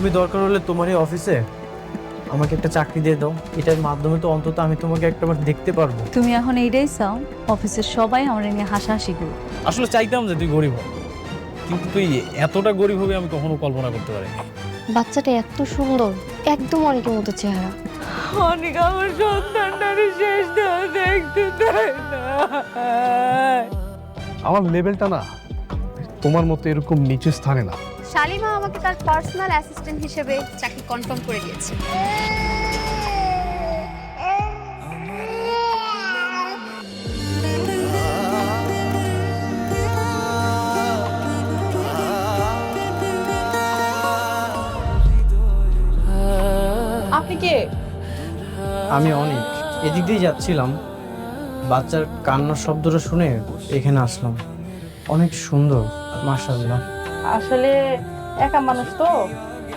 তুমি দরকার হলে তোমার এই অফিসে আমাকে একটা চাকরি দিয়ে দাও, এটার মাধ্যমে তো অন্তত আমি তোমাকে একটাবার দেখতে পারবো। তুমি এখন এইটাই চাও অফিসের সবাই আমার নিয়ে হাসাহাসি করুক? আসলে চাইতাম যে তুই গরিব হ, কিন্তু তুই এতটা গরিব হবে আমি কখনো কল্পনা করতে পারিনি। বাচ্চাটা এত সুন্দর, একদম অনেকের মতো চেহারা। অনেক আমার সন্তানটারে শেষ দেখতে দেয় না। আমার লেভেলটা না তোমার মতো এরকম নিচু স্থানে না। শালিমা আমাকে তার পার্সোনাল অ্যাসিস্ট্যান্ট হিসেবে চাকরি কনফার্ম করে দিয়েছে। আপনি কে? আমি অনেক এদিক দিয়ে যাচ্ছিলাম, বাচ্চার কান্নার শব্দটা শুনে এখানে আসলাম। অনেক সুন্দর, মাশাআল্লাহ। আসলে একা মানুষ তো,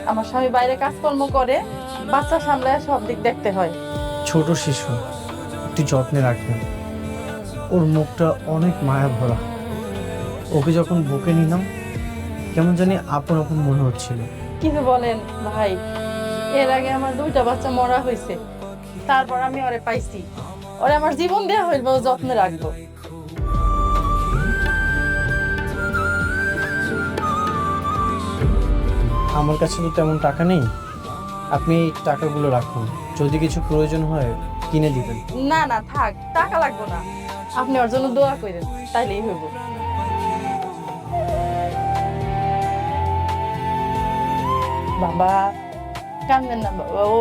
আমার স্বামী বাইরে কাজকর্ম করে, বাচ্চা সামলায় সব দিক দেখতে হয়। ছোট শিশু, একটু যত্নে রাখবেন। ওর মুখটা অনেক মায়া ভরা। ওকে যখন বুকে নিলাম কেমন জানি আপন আপন মনে হচ্ছিল। কিন্তু বলেন ভাই, এর আগে আমার 2টা বাচ্চা মরা হয়েছে, তারপর আমি ওরে পাইছি। ওরে আমার জীবন দেয়া হইল, যত্নে রাখবো। আমার কাছে তো তেমন টাকা নেই, আপনি এই টাকাগুলো রাখুন, যদি কিছু প্রয়োজন হয় কিনে দিবেন। না না থাক, টাকা লাগবো না, আপনি ওর জন্য দোয়া করেন, তাইলেই হইব। বাবা কান্দেন না বাবা, ও